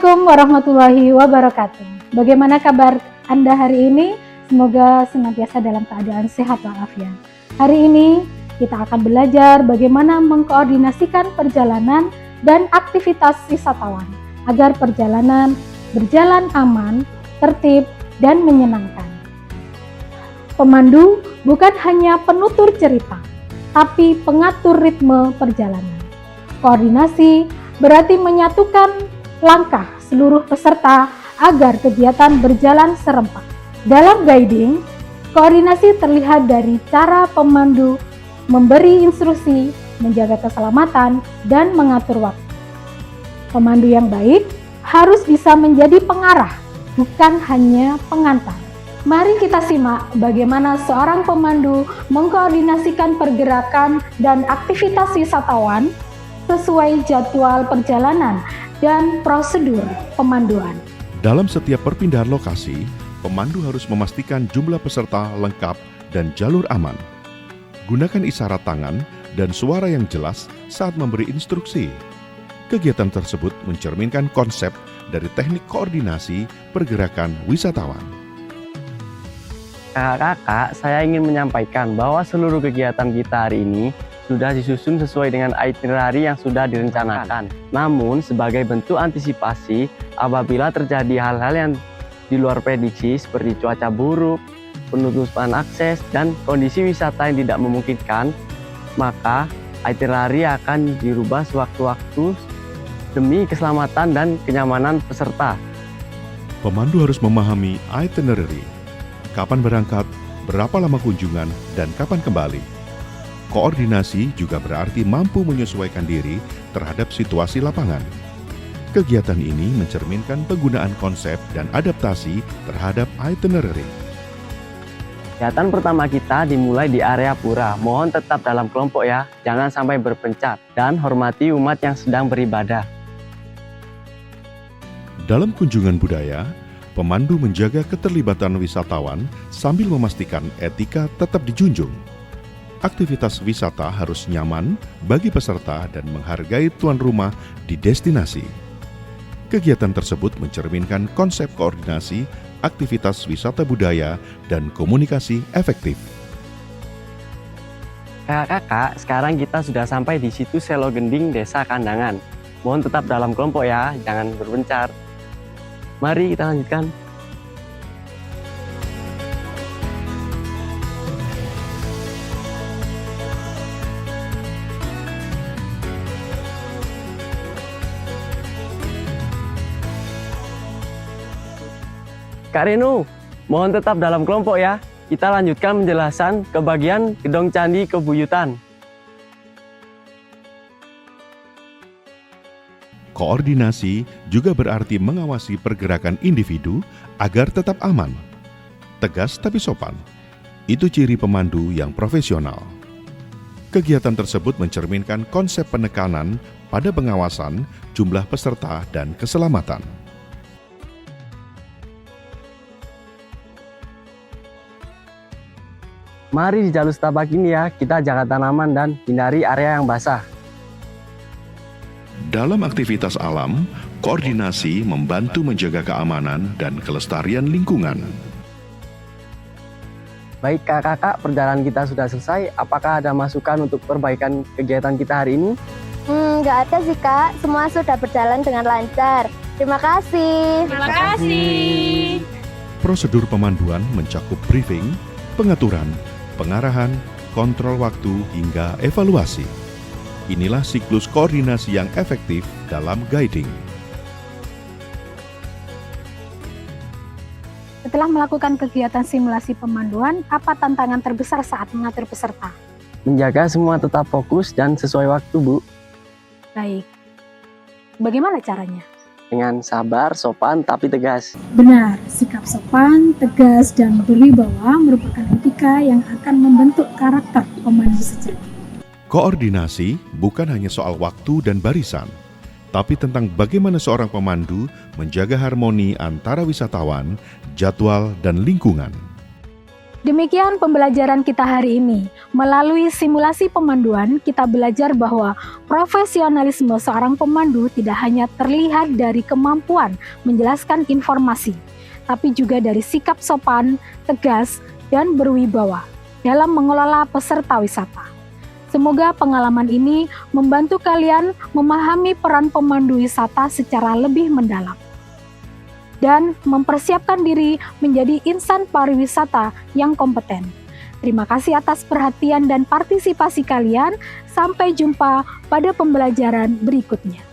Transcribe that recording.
Assalamualaikum warahmatullahi wabarakatuh. Bagaimana kabar Anda hari ini? Semoga senantiasa dalam keadaan sehat walafiat. Hari ini kita akan belajar bagaimana mengkoordinasikan perjalanan dan aktivitas wisatawan agar perjalanan berjalan aman, tertib, dan menyenangkan. Pemandu bukan hanya penutur cerita, tapi pengatur ritme perjalanan. Koordinasi berarti menyatukan langkah seluruh peserta agar kegiatan berjalan serempak. Dalam guiding, koordinasi terlihat dari cara pemandu memberi instruksi, menjaga keselamatan, dan mengatur waktu. Pemandu yang baik harus bisa menjadi pengarah, bukan hanya pengantar. Mari kita simak bagaimana seorang pemandu mengkoordinasikan pergerakan dan aktivitas wisatawan sesuai jadwal perjalanan dan prosedur pemanduan. Dalam setiap perpindahan lokasi, pemandu harus memastikan jumlah peserta lengkap dan jalur aman. Gunakan isyarat tangan dan suara yang jelas saat memberi instruksi. Kegiatan tersebut mencerminkan konsep dari teknik koordinasi pergerakan wisatawan. Kakak-kakak, saya ingin menyampaikan bahwa seluruh kegiatan kita hari ini sudah disusun sesuai dengan itinerary yang sudah direncanakan. Namun, sebagai bentuk antisipasi apabila terjadi hal-hal yang di luar prediksi seperti cuaca buruk, penutupan akses, dan kondisi wisata yang tidak memungkinkan, maka itinerary akan dirubah sewaktu-waktu demi keselamatan dan kenyamanan peserta. Pemandu harus memahami itinerary, kapan berangkat, berapa lama kunjungan, dan kapan kembali. Koordinasi juga berarti mampu menyesuaikan diri terhadap situasi lapangan. Kegiatan ini mencerminkan penggunaan konsep dan adaptasi terhadap itinerary. Kegiatan pertama kita dimulai di area pura. Mohon tetap dalam kelompok ya, jangan sampai berpencar, dan hormati umat yang sedang beribadah. Dalam kunjungan budaya, pemandu menjaga keterlibatan wisatawan sambil memastikan etika tetap dijunjung. Aktivitas wisata harus nyaman bagi peserta dan menghargai tuan rumah di destinasi. Kegiatan tersebut mencerminkan konsep koordinasi, aktivitas wisata budaya, dan komunikasi efektif. Kakak-kakak, sekarang kita sudah sampai di situs Selo Gending, Desa Kandangan. Mohon tetap dalam kelompok ya, jangan berpencar. Mari kita lanjutkan. Kak Renu, mohon tetap dalam kelompok ya. Kita lanjutkan penjelasan ke bagian Gedong Candi Kebuyutan. Koordinasi juga berarti mengawasi pergerakan individu agar tetap aman. Tegas tapi sopan. Itu ciri pemandu yang profesional. Kegiatan tersebut mencerminkan konsep penekanan pada pengawasan, jumlah peserta, dan keselamatan. Mari di jalur setapak ini ya, kita jaga tanaman dan hindari area yang basah. Dalam aktivitas alam, koordinasi membantu menjaga keamanan dan kelestarian lingkungan. Baik kakak-kakak, perjalanan kita sudah selesai. Apakah ada masukan untuk perbaikan kegiatan kita hari ini? Nggak ada sih kak, semua sudah berjalan dengan lancar. Terima kasih. Terima kasih. Prosedur pemanduan mencakup briefing, pengaturan, pengarahan, kontrol waktu, hingga evaluasi. Inilah siklus koordinasi yang efektif dalam guiding. Setelah melakukan kegiatan simulasi pemanduan, apa tantangan terbesar saat mengatur peserta? Menjaga semua tetap fokus dan sesuai waktu, Bu. Baik. Bagaimana caranya? Dengan sabar, sopan, tapi tegas. Benar, sikap sopan, tegas, dan berwibawa merupakan etika yang akan membentuk karakter pemandu sejati. Koordinasi bukan hanya soal waktu dan barisan, tapi tentang bagaimana seorang pemandu menjaga harmoni antara wisatawan, jadwal, dan lingkungan. Demikian pembelajaran kita hari ini. Melalui simulasi pemanduan, kita belajar bahwa profesionalisme seorang pemandu tidak hanya terlihat dari kemampuan menjelaskan informasi, tapi juga dari sikap sopan, tegas, dan berwibawa dalam mengelola peserta wisata. Semoga pengalaman ini membantu kalian memahami peran pemandu wisata secara lebih mendalam dan mempersiapkan diri menjadi insan pariwisata yang kompeten. Terima kasih atas perhatian dan partisipasi kalian. Sampai jumpa pada pembelajaran berikutnya.